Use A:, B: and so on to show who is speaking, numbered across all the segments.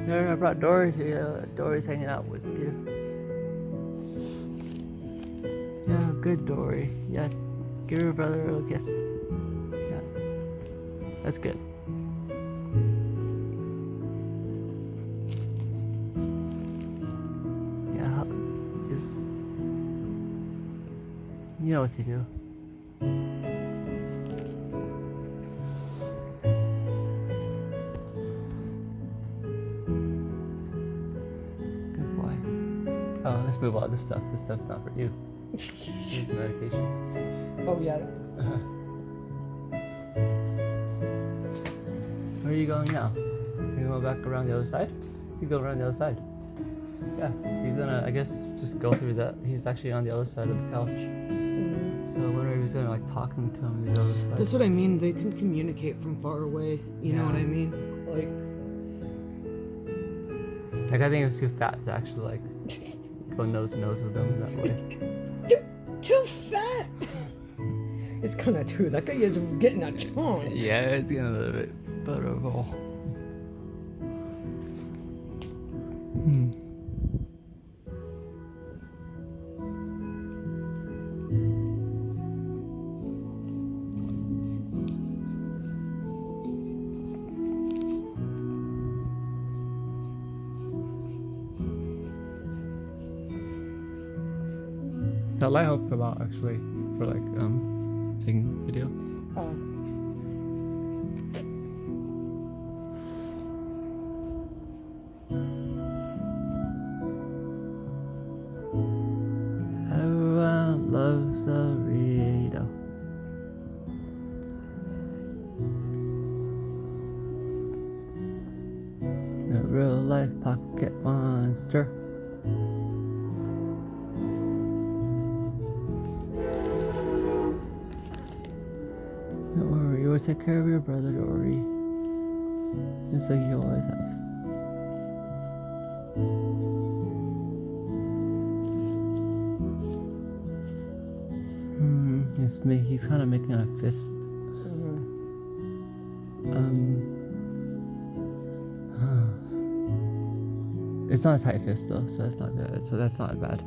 A: There, I brought Dory to you. Dory's hanging out with you. Yeah, good Dory. Yeah, give her brother a little kiss. Yeah, that's good. Yeah, just you know what to do. Good boy. Oh, let's move on. This stuff's not for you. It's medication.
B: Oh yeah.
A: Where are you going now? Are you going back around the other side? You go around the other side. Yeah, he's gonna, I guess, just go through that. He's actually on the other side of the couch. So I wonder if he's gonna like talking to him on the other side.
B: That's what I mean. They can communicate from far away. You know what I mean?
A: Like I think it was too fat to actually like go nose to nose with them that way.
B: Too fat. It's kind of true. That guy is getting a chunk.
A: Yeah, it's getting a little bit butterball. That light helped a lot actually for like taking video. Everyone loves the Rito. A real life pocket monster. Don't worry, you'll take care of your brother, Dory. Just like you always have. He's kind of making a fist. It's not a tight fist though, so that's not good. So that's not bad.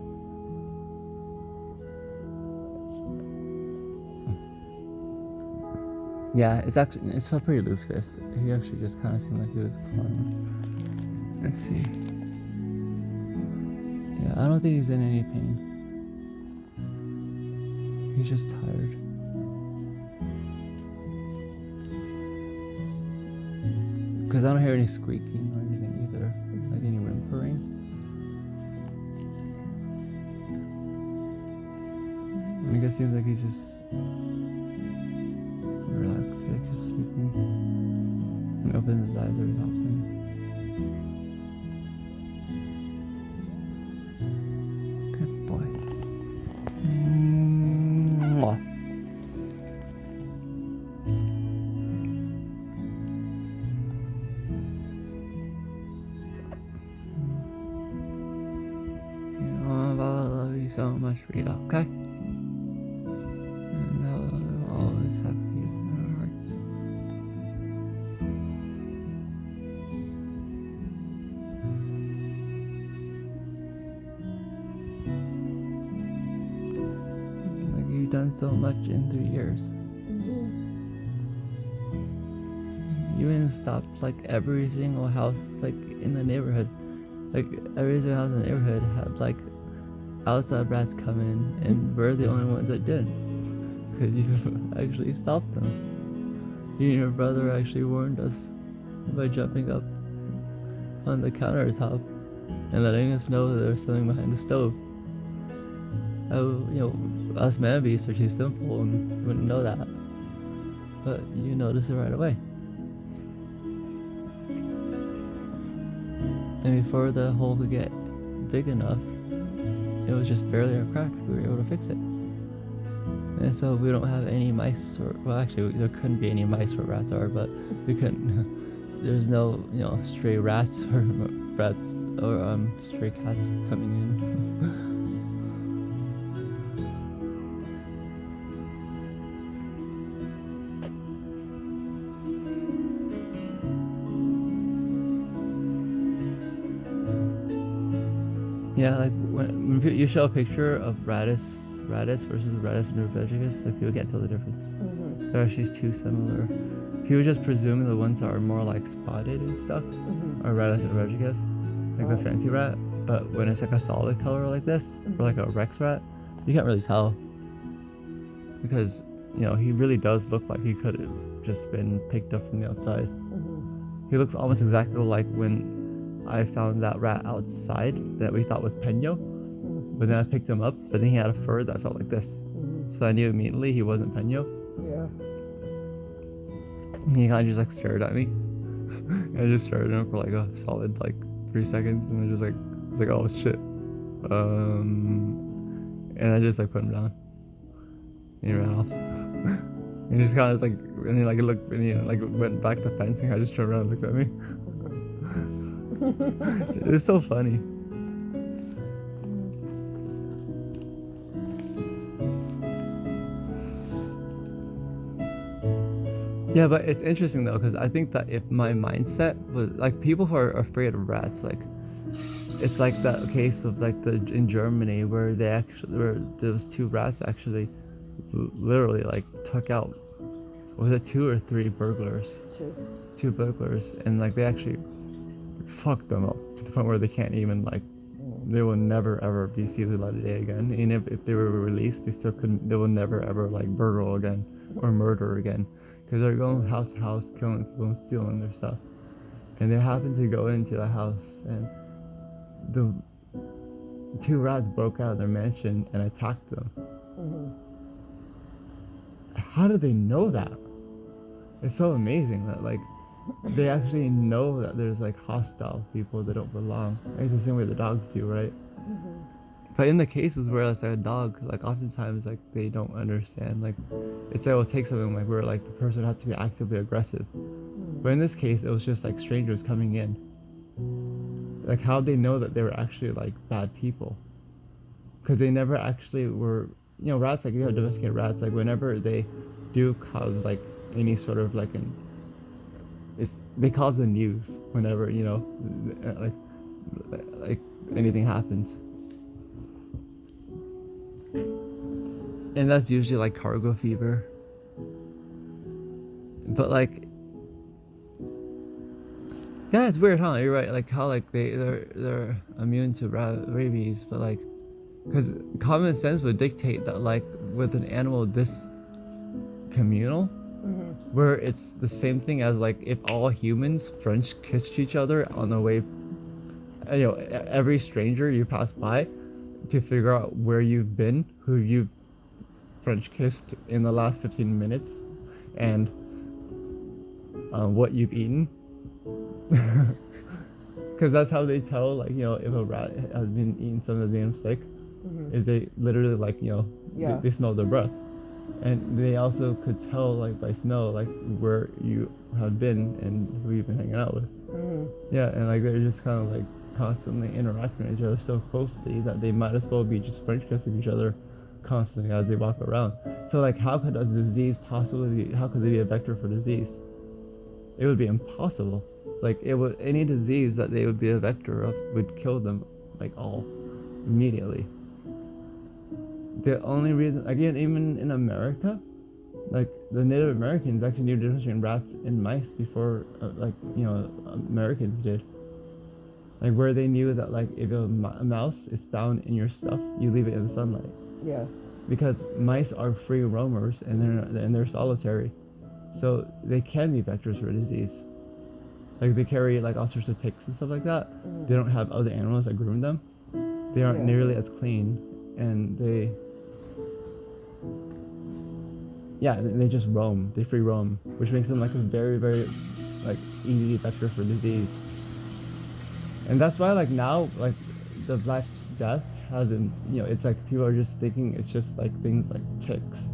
A: Yeah, it's a pretty loose fist. He actually just kind of seemed like he was clawing. Let's see. Yeah, I don't think he's in any pain. He's just tired. Because I don't hear any squeaking or anything either, like any whimpering. I guess it seems like he's just relaxed, like just sleeping. And opens his eyes every so often. Good boy. Mwah. I love you so much, Rito, okay? And I will always have you in our hearts. Like you've done so much in 3 years. You even stopped like every single house like in the neighborhood. Like every single house in the neighborhood had like outside rats come in, and we're the only ones that didn't, because you actually stopped them. You and your brother actually warned us by jumping up on the countertop and letting us know that there was something behind the stove. Us man beasts are too simple and wouldn't know that, but you noticed it right away. And before the hole could get big enough, it was just barely a crack. We were able to fix it. And so we don't have any mice, well actually there couldn't be any mice where rats are, but we couldn't, there's no, stray rats or rats or stray cats coming in. Yeah, like when you show a picture of Radis versus Radis norvegicus, like people can't tell the difference. They're actually too similar. People just presume the ones that are more like spotted and stuff are Radis norvegicus, like the fancy rat. But when it's like a solid color like this, or like a Rex rat, you can't really tell because he really does look like he could have just been picked up from the outside. He looks almost exactly like when I found that rat outside that we thought was Peño, but then I picked him up, but then he had a fur that felt like this, so I knew immediately he wasn't Peño.
B: Yeah.
A: He kind of just like stared at me. I just stared at him for like a solid like 3 seconds, and I just like was like, oh shit, and I just like put him down. And he ran off. And he just kind of like, and he like looked, and he like went back to the fence, and I just turned around and looked at me. It's so funny. Yeah, but it's interesting though, because I think that if my mindset was like, people who are afraid of rats, like it's like that case of like in Germany where those two rats actually literally like took out, was it 2 or 3 burglars? Two burglars, and like they actually fucked them up to the point where they can't even like, they will never ever be seen the light of day again. And if they were released, they will never ever like burgle again or murder again, because they're going house to house, killing people and stealing their stuff. And they happened to go into the house, and the 2 rats broke out of their mansion and attacked them. How did they know that? It's so amazing that like they actually know that there's like hostile people that don't belong. It's the same way the dogs do, right? But in the cases where it's like a dog, like oftentimes like they don't understand. Like it will take something like where like the person has to be actively aggressive. But in this case, it was just like strangers coming in. Like how they know that they were actually like bad people? Because they never actually were. Rats, like you have domesticated rats, like whenever they do cause like any sort of like they cause the news whenever like anything happens, and that's usually like cargo fever. But like, yeah, it's weird, huh? You're right. Like how like they're immune to rabies, but like, because common sense would dictate that like with an animal this communal, where it's the same thing as like if all humans French kissed each other on the way, every stranger you pass by, to figure out where you've been, who you French kissed in the last 15 minutes, and what you've eaten. Because that's how they tell, like, if a rat has been eating something that's made them sick, is they literally like, they smell their breath. And they also could tell, like, by smell, like, where you have been and who you've been hanging out with. Yeah, and like they're just kind of like constantly interacting with each other so closely that they might as well be just French kissing each other constantly as they walk around. So like, how could a disease possibly how could they be a vector for disease? It would be impossible. Like any disease that they would be a vector of would kill them, like, all immediately. The only reason, again, even in America, like the Native Americans actually knew the difference between rats and mice before Americans did. Like where they knew that like if a mouse is found in your stuff, you leave it in the sunlight.
B: Yeah.
A: Because mice are free roamers and they're solitary, so they can be vectors for disease. Like they carry like all sorts of ticks and stuff like that. They don't have other animals that groom them. They aren't nearly as clean, and they just roam. They free roam, which makes them like a very, very like easy vector for disease. And that's why like now like the Black Death hasn't, it's like people are just thinking it's just like things like ticks.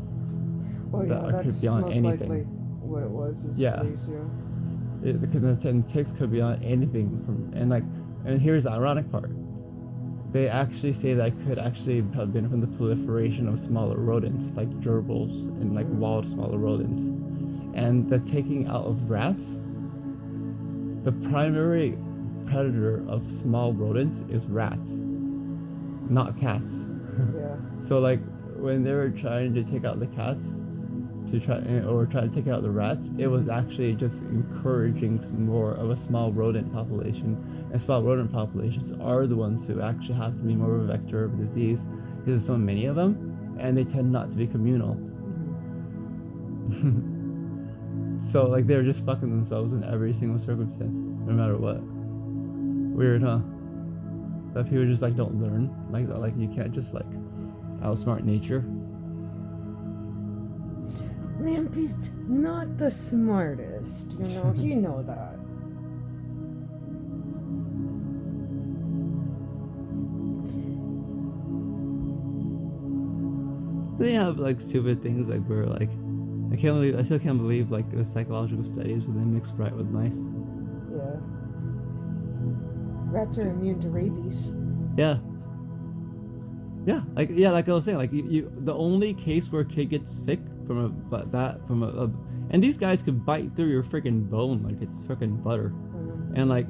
B: Well, yeah,
A: that
B: that's
A: could be on
B: most
A: anything.
B: likely what it was. Is
A: Yeah.
B: Fleas,
A: Because ticks could be on anything and here's the ironic part. They actually say that could actually have been from the proliferation of smaller rodents like gerbils and like wild smaller rodents. And the taking out of rats, the primary predator of small rodents is rats. not cats.
B: Yeah.
A: So like when they were trying to take out the cats, try to take out the rats, it was actually just encouraging some more of a small rodent population. And small rodent populations are the ones who actually have to be more of a vector of disease because there's so many of them, and they tend not to be communal. So like they're just fucking themselves in every single circumstance, no matter what. Weird, huh? That people just like don't learn like that. Like you can't just like outsmart nature.
B: Mampy's not the smartest, you know. You know that.
A: They have like stupid things like where like I still can't believe like the psychological studies where they mix rat with mice.
B: Yeah. Rats are immune to rabies.
A: Yeah, like I was saying, like you the only case where a kid gets sick from and these guys could bite through your freaking bone like it's freaking butter, and like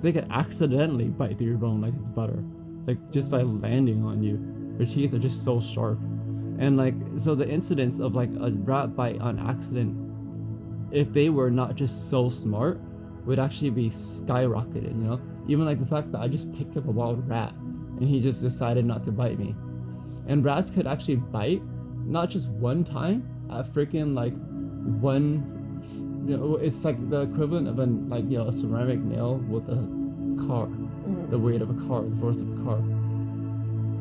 A: they could accidentally bite through your bone like it's butter, like just by landing on you. Their teeth are just so sharp, and like so the incidence of like a rat bite on accident, if they were not just so smart, would actually be skyrocketed. You know, even like the fact that I just picked up a wild rat and he just decided not to bite me, and rats could actually bite not just one time at freaking like one, you know, it's like the equivalent of a ceramic nail with a car, the weight of a car, the force of a car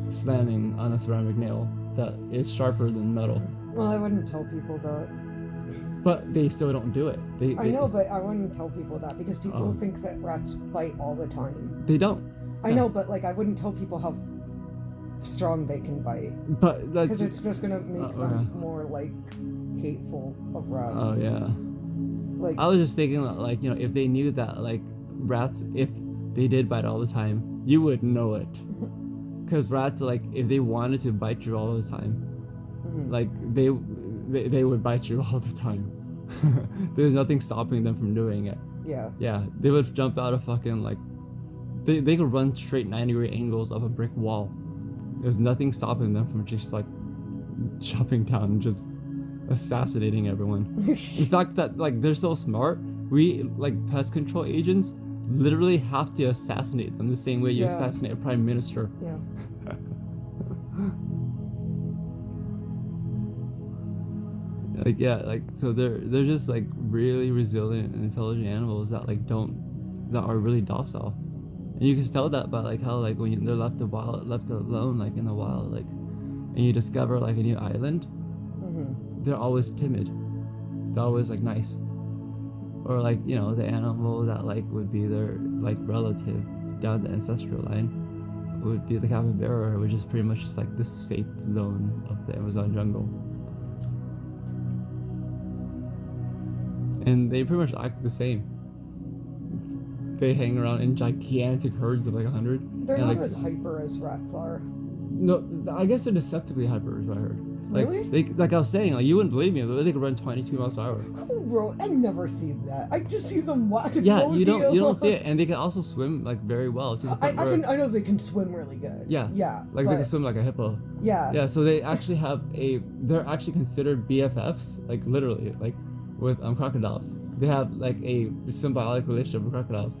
A: slamming on a ceramic nail that is sharper than metal.
B: Well, I wouldn't tell people that.
A: But they still don't do it.
B: I know, but I wouldn't tell people that because people think that rats bite all the time.
A: They don't.
B: I know, but like I wouldn't tell people how strong they can bite.
A: But
B: because it's just gonna make them more like hateful of rats.
A: Oh yeah. Like I was just thinking that, like, you know, if they knew that like rats, if they did bite all the time, you would know it. Because rats, like, if they wanted to bite you all the time, like they would bite you all the time. There's nothing stopping them from doing it. Yeah, they would jump out of fucking like they could run straight 90-degree angles up a brick wall. There's nothing stopping them from just like jumping down and just assassinating everyone. In fact, that like they're so smart, we like pest control agents literally have to assassinate them the same way you assassinate a prime minister.
B: Yeah.
A: Like like so they're just like really resilient and intelligent animals that are really docile, and you can tell that by like how like when they're left alone like in the wild, like, and you discover like a new island, they're always timid, they're always like nice, or like, you know, the animal that like would be their like relative down the ancestral line would be the capybara, which is pretty much just like the safe zone of the Amazon jungle. And they pretty much act the same. They hang around in gigantic herds of like 100.
B: They're not
A: like,
B: as hyper as rats are.
A: No, I guess they're deceptively hyper, is what I heard. Like,
B: really?
A: Like I was saying, like you wouldn't believe me, but they could run 22 miles per hour.
B: Who wrote? I never see that. I just see them walk.
A: Yeah, you don't see it, and they can also swim like very well. To the point
B: I know they can swim really good.
A: Yeah. Like they can swim like a hippo.
B: Yeah.
A: Yeah, so they actually they're actually considered BFFs, like literally, like with crocodiles. They have like a symbiotic relationship with crocodiles.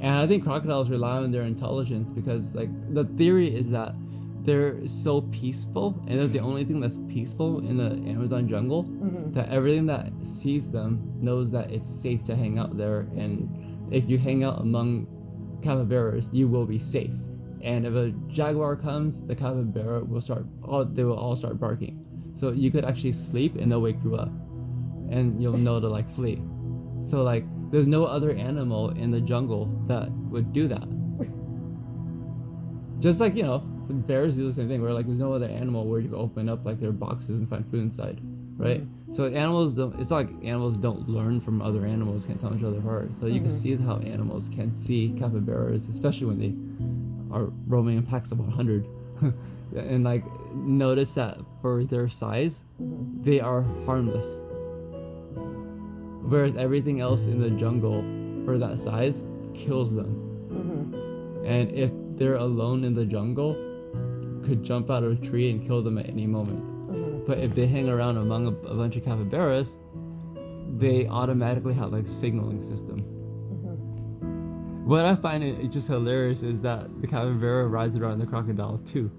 A: And I think crocodiles rely on their intelligence because like the theory is that they're so peaceful, and they're the only thing that's peaceful in the Amazon jungle, that everything that sees them knows that it's safe to hang out there, and if you hang out among capybaras, you will be safe. And if a jaguar comes, the capybara they will all start barking. So you could actually sleep and they'll wake you up, and you'll know to like flee. So like there's no other animal in the jungle that would do that. Just like, you know, the bears do the same thing, where like there's no other animal where you can open up like their boxes and find food inside, right? So animals don't, it's not like animals don't learn from other animals, can't tell each other apart. So you can see how animals can see capybaras, especially when they are roaming in packs of 100, and like notice that for their size, they are harmless. Whereas everything else in the jungle for that size kills them. and if they're alone in the jungle, could jump out of a tree and kill them at any moment. But if they hang around among a bunch of capybaras, they automatically have like signaling system. What I find it just hilarious is that the capybara rides around the crocodile too.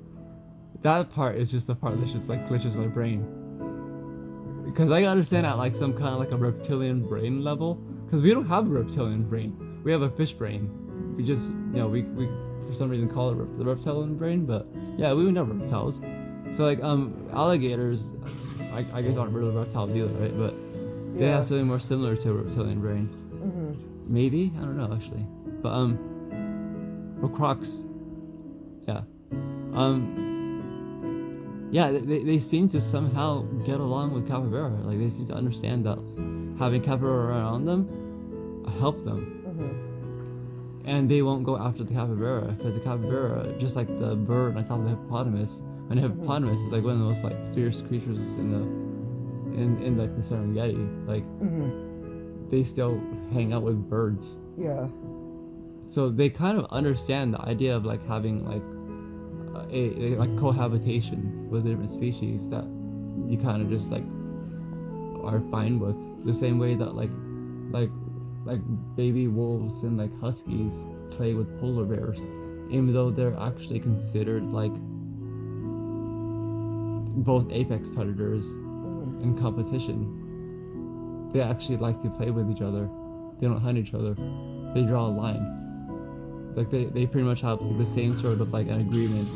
A: That part is just the part that just like glitches my brain. Because I understand at like some kind of like a reptilian brain level, because we don't have a reptilian brain. We have a fish brain. We just, we for some reason call it the reptilian brain, but yeah, we would never reptiles. So like alligators, I guess aren't really reptiles either, right? But they have something more similar to a reptilian brain. Maybe, I don't know actually. But well, crocs, yeah. Yeah, they seem to somehow get along with capybara. Like they seem to understand that having capybara around them help them. And they won't go after the capybara because the capybara, just like the bird on top of the hippopotamus, and the hippopotamus is like one of the most like fierce creatures in like the Serengeti. Like they still hang out with birds.
B: Yeah.
A: So they kind of understand the idea of like having like a like cohabitation with different species that you kind of just like are fine with. The same way that like baby wolves and like huskies play with polar bears, even though they're actually considered like both apex predators in competition. They actually like to play with each other. They don't hunt each other. They draw a line. Like they pretty much have the same sort of like an agreement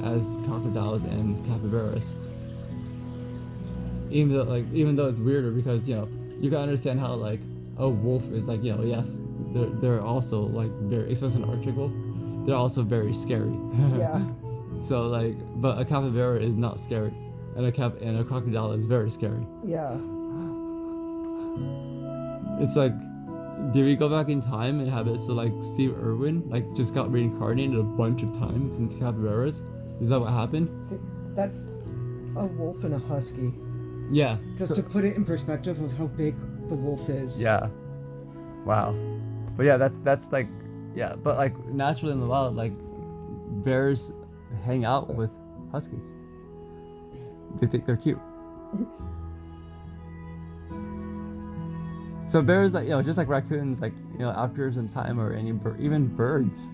A: as crocodiles and capybaras. Even though it's weirder because you can understand how like a wolf is like yes they're also like very, especially an Arctic wolf, they're also very scary.
B: Yeah.
A: So like, but a capybara is not scary, and a crocodile is very scary.
B: Yeah.
A: It's like, did we go back in time and have it so like Steve Irwin like just got reincarnated a bunch of times into capybaras? Is that what happened?
B: See, that's a wolf and a husky.
A: Yeah.
B: Just to put it in perspective of how big the wolf is.
A: Yeah. Wow. But yeah, that's like, yeah. But like naturally in the wild, like bears hang out with huskies. They think they're cute. So bears, like just like raccoons, like after some time, or even birds,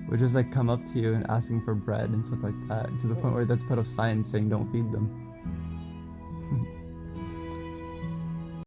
A: would just like come up to you and asking for bread and stuff like that, to the point where that's put up signs saying don't feed them.